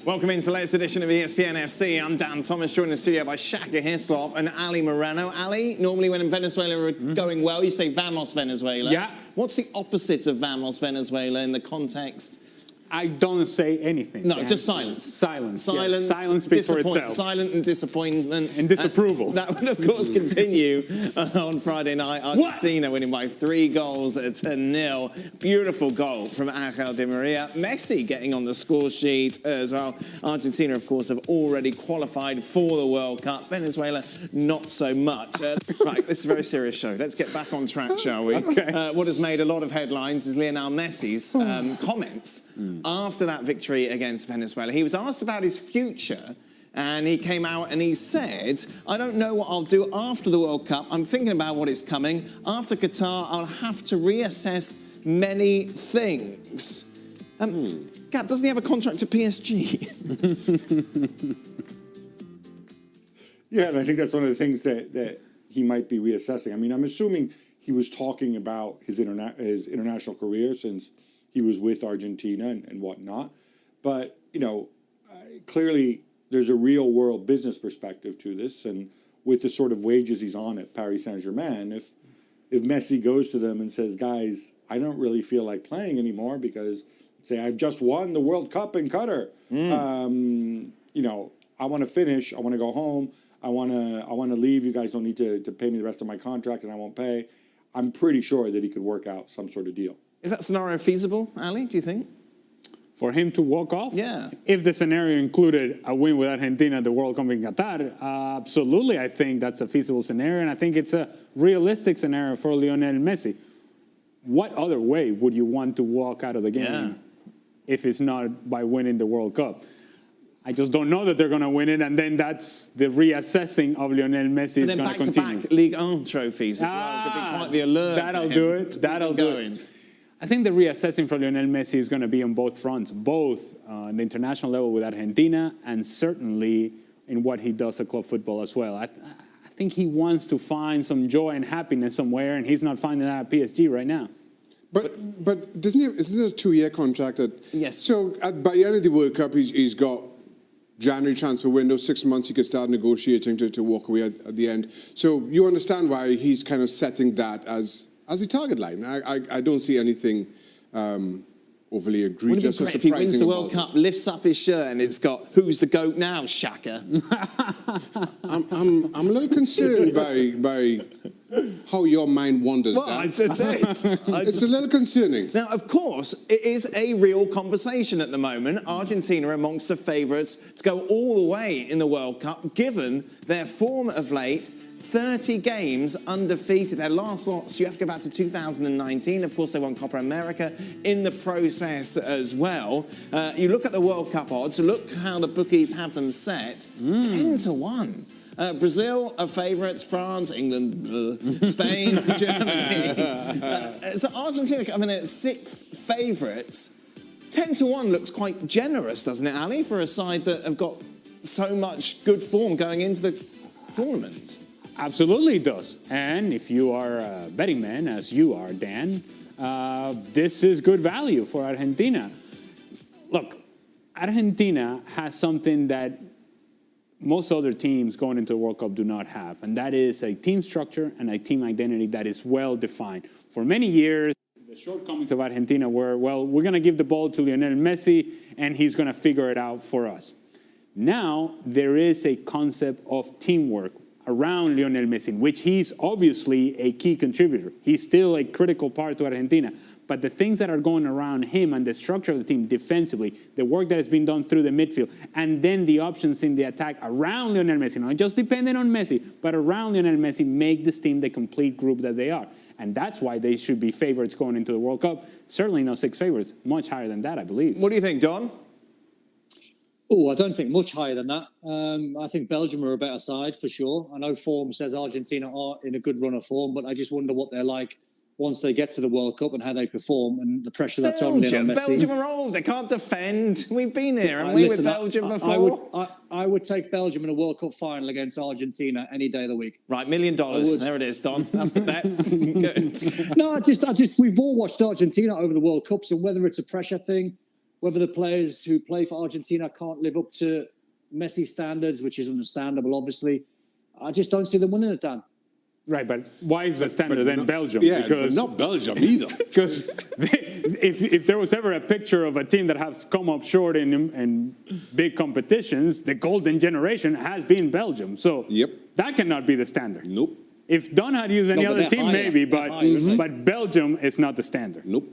Welcome into the latest edition of ESPN FC. I'm Dan Thomas, joined in the studio by Shaka Hislop and Ali Moreno. Ali, normally when in Venezuela are going well, you say Vamos Venezuela. Yeah. What's the opposite of Vamos Venezuela in the context? I don't say anything. No, just silence. Silence. Silence. Yes. Silence speaks for itself. Silent and disappointment. And disapproval. That would, of course, continue on Friday night. Argentina winning by 3 goals to 0. Beautiful goal from Angel Di Maria. Messi getting on the score sheet as well. Argentina, of course, have already qualified for the World Cup. Venezuela, not so much. Right, this is a very serious show. Let's get back on track, shall we? Okay. What has made a lot of headlines is Lionel Messi's comments after that victory against Venezuela. He was asked about his future, and he came out and he said, I don't know what I'll do after the World Cup. I'm thinking about what is coming. After Qatar, I'll have to reassess many things. Gab, doesn't he have a contract to PSG? Yeah, and I think that's one of the things that he might be reassessing. I mean, I'm assuming he was talking about his international career since he was with Argentina and whatnot. But, you know, clearly there's a real world business perspective to this. And with the sort of wages he's on at Paris Saint-Germain, if Messi goes to them and says, guys, I don't really feel like playing anymore because, say, I've just won the World Cup in Qatar. You know, I want to finish. I want to go home. I want to leave. You guys don't need to pay me the rest of my contract and I won't pay. I'm pretty sure that he could work out some sort of deal. Is that scenario feasible, Ali, do you think? For him to walk off? Yeah. If the scenario included a win with Argentina at the World Cup in Qatar, absolutely, I think that's a feasible scenario, and I think it's a realistic scenario for Lionel Messi. What other way would you want to walk out of the game if it's not by winning the World Cup? I just don't know that they're going to win it, and then that's the reassessing of Lionel Messi is going to continue. Back-to-back Ligue 1 trophies as well. Could be quite the alert. That'll do it. That'll do it. I think the reassessing for Lionel Messi is going to be on both fronts, both on the international level with Argentina and certainly in what he does at club football as well. I think he wants to find some joy and happiness somewhere, and he's not finding that at PSG right now. But isn't it a 2-year contract? Yes. So by the end of the World Cup, he's got January transfer window, 6 months, he could start negotiating to walk away at the end. So you understand why he's kind of setting that as a target line. I don't see anything overly egregious or surprising. If he wins the World Cup, lifts up his shirt and it's got, who's the GOAT now, Shaka? I'm a little concerned by how your mind wanders. Well, it's a little concerning. Now, of course, it is a real conversation at the moment. Argentina are amongst the favourites to go all the way in the World Cup, given their form of late. 30 games undefeated. Their last loss, you have to go back to 2019. Of course, they won Copa America in the process as well. You look at the World Cup odds, look how the bookies have them set. 10-1. Brazil are favourites, France, England, Spain, Germany. So Argentina coming in at 6th favourites. 10-1 looks quite generous, doesn't it, Ali, for a side that have got so much good form going into the tournament? Absolutely it does. And if you are a betting man, as you are, Dan, this is good value for Argentina. Look, Argentina has something that most other teams going into the World Cup do not have, and that is a team structure and a team identity that is well defined. For many years, the shortcomings of Argentina were, well, we're going to give the ball to Lionel Messi, and he's going to figure it out for us. Now, there is a concept of teamwork around Lionel Messi, which he's obviously a key contributor. He's still a critical part to Argentina. But the things that are going around him and the structure of the team defensively, the work that has been done through the midfield, and then the options in the attack around Lionel Messi, not just dependent on Messi, but around Lionel Messi, make this team the complete group that they are. And that's why they should be favorites going into the World Cup. Certainly not 6 favorites, much higher than that, I believe. What do you think, Don? Oh, I don't think much higher than that. I think Belgium are a better side for sure. I know form says Argentina are in a good run of form, but I just wonder what they're like once they get to the World Cup and how they perform and the pressure that's on Messi. Belgium are old. They can't defend. We've been here, haven't we, with Belgium before? I would take Belgium in a World Cup final against Argentina any day of the week. Right, $1 million. There it is, Don. That's the bet. Good. No, I just we've all watched Argentina over the World Cups, and whether it's a pressure thing, whether the players who play for Argentina can't live up to Messi standards, which is understandable, obviously. I just don't see them winning it, Dan. Right, but why is the standard then Belgium? Yeah, because not Belgium either. Because if there was ever a picture of a team that has come up short in big competitions, the golden generation has been Belgium. So that cannot be the standard. Nope. If Don had used any other team, higher. maybe, They're higher, but Belgium is not the standard. Nope.